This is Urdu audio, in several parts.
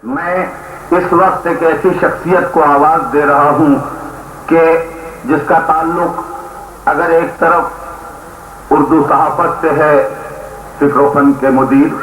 میں اس وقت ایک ایسی شخصیت کو آواز دے رہا ہوں کہ جس کا تعلق اگر ایک طرف اردو صحافت سے ہے، فکر و فن کے مدیر،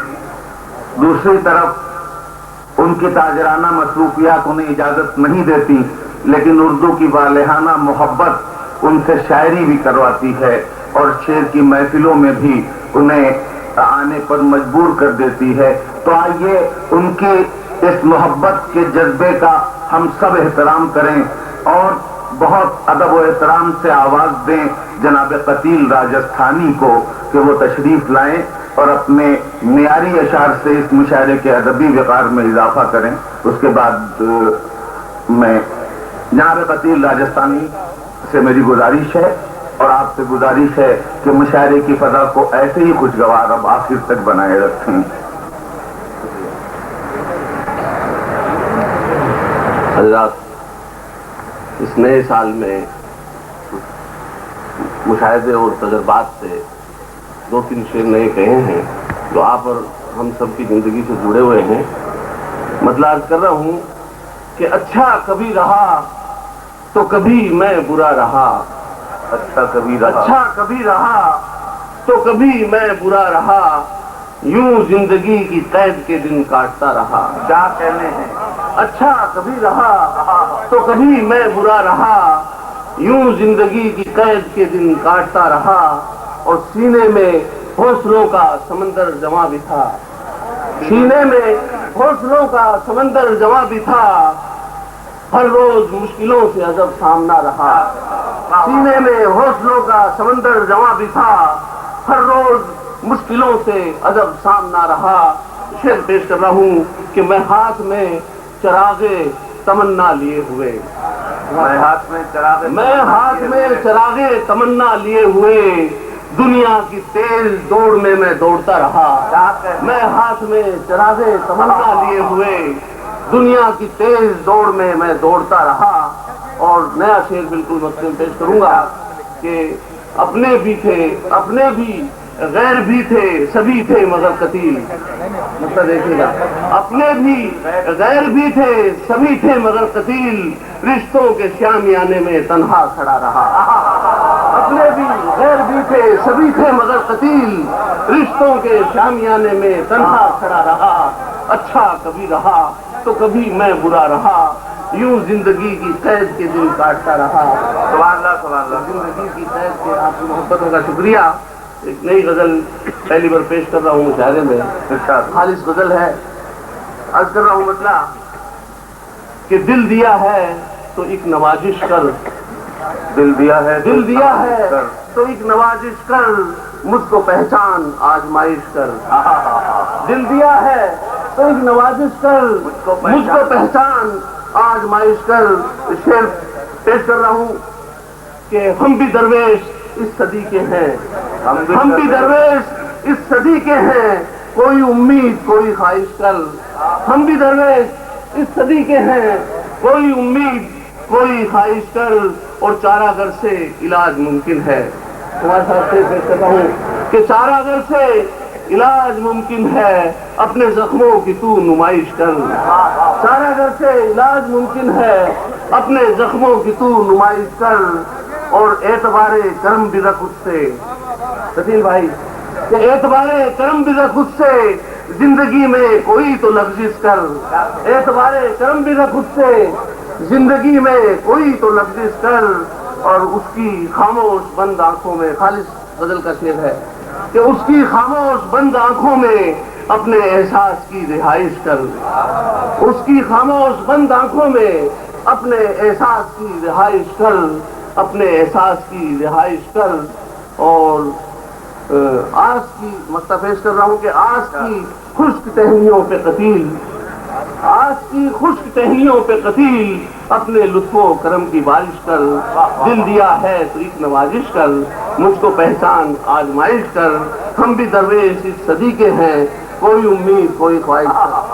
دوسری طرف ان کی تاجرانہ مصروفیات انہیں اجازت نہیں دیتی، لیکن اردو کی والہانہ محبت ان سے شاعری بھی کرواتی ہے اور شعر کی محفلوں میں بھی انہیں آنے پر مجبور کر دیتی ہے۔ تو آئیے ان کی اس محبت کے جذبے کا ہم سب احترام کریں اور بہت ادب و احترام سے آواز دیں جناب قتیل راجستھانی کو کہ وہ تشریف لائیں اور اپنے معیاری اشعار سے اس مشاعرے کے ادبی وقار میں اضافہ کریں۔ اس کے بعد میں جناب قتیل راجستھانی سے میری گزارش ہے اور آپ سے گزارش ہے کہ مشاعرے کی فضا کو ایسے ہی خوشگوار اب آخر تک بنائے رکھیں۔ حضرات، اس نئے سال میں مشاہدے اور تجربات سے دو تین شعر نئے کہے ہیں جو آپ اور ہم سب کی زندگی سے جڑے ہوئے ہیں۔ مطلب عرض کر رہا ہوں کہ اچھا کبھی رہا تو کبھی میں برا رہا، اچھا کبھی رہا تو کبھی میں برا رہا، یوں زندگی کی قید کے دن کاٹتا رہا۔ کیا کہنے ہیں؟ اچھا کبھی رہا تو کبھی میں برا رہا، یوں زندگی کی قید کے دن کاٹتا رہا، اور سینے میں حوصلوں کا سمندر جمع بھی تھا، سینے میں حوصلوں کا سمندر جمع بھی تھا، ہر روز مشکلوں سے عجب سامنا رہا، سینے میں حوصلوں کا سمندر جمع بھی تھا، ہر روز مشکلوں سے عجب سامنا رہا۔ شعر پیش کر رہا ہوں کہ میں ہاتھ میں چراغے تمنا لیے ہوئے، میں ہاتھ میں چراغے تمنا لیے ہوئے، دنیا کی تیز دوڑ میں میں دوڑتا رہا۔ میں ہاتھ میں چراغے تمنا لیے ہوئے، دنیا کی تیز دوڑ میں میں دوڑتا رہا۔ اور نیا شعر بالکل مختلف پیش کروں گا کہ اپنے بھی تھے، اپنے بھی غیر بھی تھے، سبھی تھے مگر قتیل۔ مطلب دیکھیے گا، اپنے بھی غیر بھی تھے، سبھی تھے مگر قتیل، رشتوں کے شامیانے میں تنہا کھڑا رہا۔ اپنے بھی غیر بھی تھے، سبھی تھے مگر قتیل، رشتوں کے شامیانے میں تنہا کھڑا رہا، اچھا کبھی رہا تو کبھی میں برا رہا، یوں زندگی کی قید کے دن کاٹتا رہا۔ سبحان اللہ، سبحان اللہ۔ زندگی کی قید کے آپ کی محبتوں کا شکریہ۔ ایک نئی غزل پہلی بار پیش کر رہا ہوں مشاعرے میں، خالص غزل ہے۔ عرض کر رہا ہوں مطلب کہ دل دیا ہے تو ایک نوازش کر، دل دیا ہے تو ایک نوازش کر، مجھ کو پہچان آزمائش کر، دل دیا ہے تو ایک نوازش کر، مجھ کو پہچان آزمائش کر۔ شعر پیش کر رہا ہوں کہ ہم بھی درویش اس صدی کے ہیں، ہم بھی درویش اس صدی کے ہیں، کوئی امید کوئی خواہش کر، ہم بھی درویش اس صدی کے ہیں، کوئی امید کوئی خواہش کر، اور چارہ گر سے علاج ممکن ہے۔ تمہارے ساتھ پیش کرتا ہوں کہ چارہ گر سے علاج ممکن ہے، اپنے زخموں کی تو نمائش کر، چارہ گر سے علاج ممکن ہے، اپنے زخموں کی تو نمائش کر، اور اعتبار کرم بھی رکھ اس سے، قتیل بھائی، کہ اعتبار کرم بھی رکھ اس سے، زندگی میں کوئی تو لغزش کر، اعتبار کرم بھی رکھ اس سے، زندگی میں کوئی تو لغزش کر، اور اس کی خاموش بند آنکھوں میں، خالص غزل کا شعر ہے کہ اس کی خاموش بند آنکھوں میں اپنے احساس کی رہائش کر، اس کی خاموش بند آنکھوں میں اپنے احساس کی رہائش کر، اپنے احساس کی رہائش کر۔ اور آس کی مطلب پیش کر رہا ہوں کہ آس کی خشک ٹہنیوں پہ قتیل، آس کی خشک ٹہنیوں پہ قتیل، اپنے لطف و کرم کی بارش کر، دل دیا ہے تو ایک نوازش کر، مجھ کو پہچان آزمائش کر، ہم بھی درویش اس صدی کے ہیں، کوئی امید کوئی خواہش کر۔